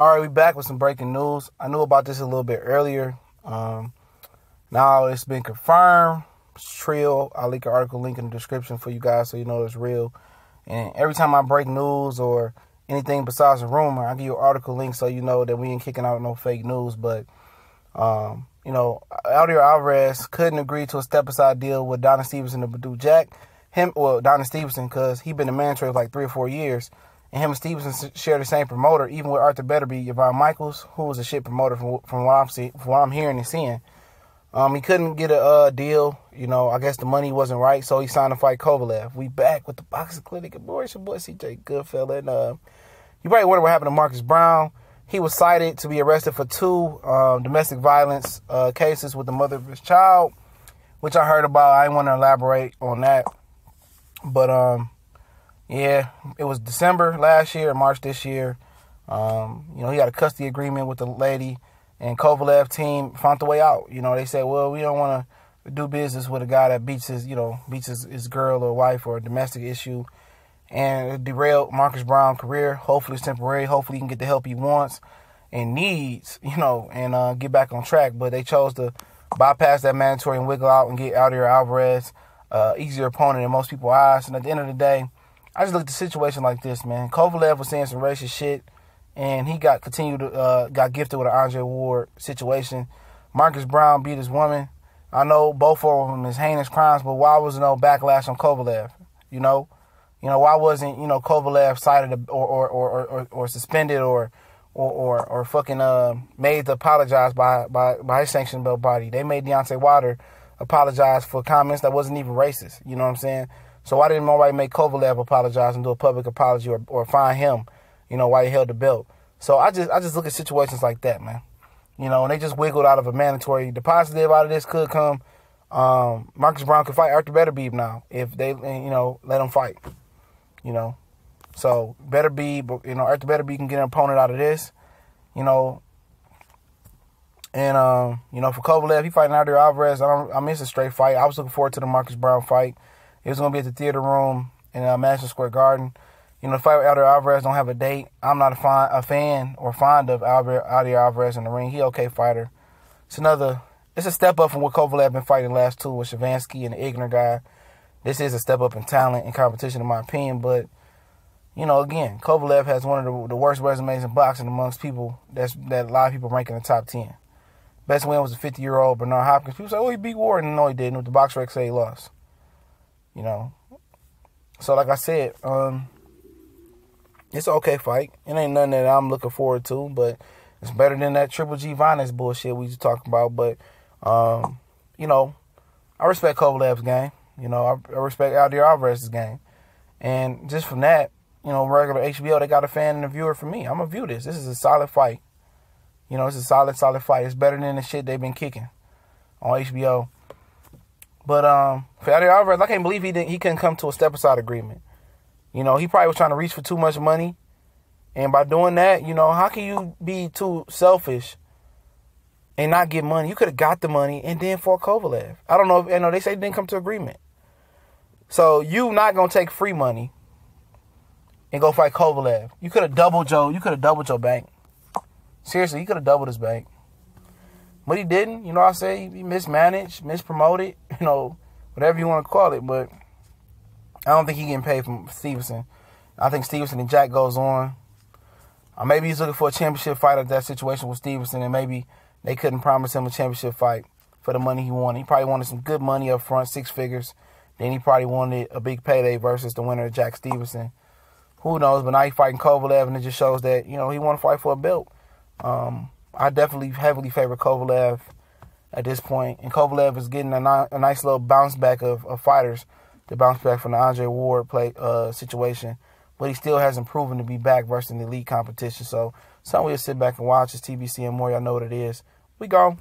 All right, we back with some breaking news. I knew about this a little bit earlier. Now it's been confirmed. It's real. I'll link an article link in the description for you guys so you know it's real. And every time I break news or anything besides a rumor, I give you an article link so you know that we ain't kicking out no fake news. But, Eleider Alvarez couldn't agree to a step-aside deal with Donnie Stevenson to Purdue Jack. Donnie Stevenson, because he's been the manager for like 3 or 4 years. And him and Stevenson share the same promoter, even with Arthur Betterby, Yvonne Michaels, who was a shit promoter from what I'm hearing and seeing. He couldn't get a deal. I guess the money wasn't right, so he signed to fight Kovalev. We back with the boxing clinic. Good boy, it's your boy CJ Goodfella. And you probably wonder what happened to Marcus Browne. He was cited to be arrested for 2 domestic violence cases with the mother of his child, which I heard about. I didn't want to elaborate on that. But, yeah, it was December last year, March this year. He got a custody agreement with the lady, and Kovalev team found the way out. They said, well, we don't want to do business with a guy that beats his girl or wife or a domestic issue. And it derailed Marcus Browne's career. Hopefully it's temporary. Hopefully he can get the help he wants and needs, and get back on track. But they chose to bypass that mandatory and wiggle out and get Eleider Alvarez, easier opponent in most people's eyes. And at the end of the day, I just look at the situation like this, man. Kovalev was saying some racist shit, and he got gifted with an Andre Ward situation. Marcus Browne beat his woman. I know both of them is heinous crimes, but why was no backlash on Kovalev? Why wasn't Kovalev cited or suspended or fucking made to apologize by his sanctioned belt body? They made Deontay Wilder apologize for comments that wasn't even racist. You know what I'm saying? So why didn't nobody make Kovalev apologize and do a public apology or fine him, while he held the belt? So I just look at situations like that, man. And they just wiggled out of a mandatory. The positive out of this could come. Marcus Browne could fight Arthur Betterby now if they, let him fight. So Betterby, Arthur Betterby can get an opponent out of this, And, for Kovalev, he fighting Eleider Alvarez. It's a straight fight. I was looking forward to the Marcus Browne fight. It was going to be at the Theater Room in Madison Square Garden. The fight with Eleider Alvarez don't have a date. I'm not a fan or fond of Eleider Alvarez in the ring. He okay fighter. It's a step up from what Kovalev been fighting the last 2 with Shavansky and the Igner guy. This is a step up in talent and competition, in my opinion. But, again, Kovalev has one of the worst resumes in boxing amongst people that a lot of people rank in the top 10. Best win was a 50-year-old Bernard Hopkins. People say, oh, he beat Warden. No, he didn't. With the box record say he lost. So like I said, it's an okay fight. It ain't nothing that I'm looking forward to, but it's better than that Triple G Violence bullshit we just talking about. But, I respect Kovalev's game. I respect Eleider Alvarez's game. And just from that, regular HBO, they got a fan and a viewer for me. I'm going to view this. This is a solid fight. It's a solid fight. It's better than the shit they've been kicking on HBO. But for Eleider Alvarez, I can't believe he couldn't come to a step-aside agreement. He probably was trying to reach for too much money. And by doing that, how can you be too selfish and not get money? You could have got the money and then fought Kovalev. I don't know. They say they didn't come to agreement. So you not going to take free money and go fight Kovalev. You could have doubled your bank. Seriously, he could have doubled his bank. But he didn't. I say he mismanaged, mispromoted, whatever you want to call it. But I don't think he getting paid from Stevenson. I think Stevenson and Jack goes on. Maybe he's looking for a championship fight at that situation with Stevenson, and maybe they couldn't promise him a championship fight for the money he wanted. He probably wanted some good money up front, 6 figures. Then he probably wanted a big payday versus the winner of Jack Stevenson. Who knows? But now he's fighting Kovalev, and it just shows that, he want to fight for a belt. I definitely heavily favor Kovalev at this point. And Kovalev is getting a nice little bounce back of fighters to bounce back from the Andre Ward situation. But he still hasn't proven to be back versus an elite competition. So something we'll sit back and watch. It's TBC and more. Y'all know what it is. We go.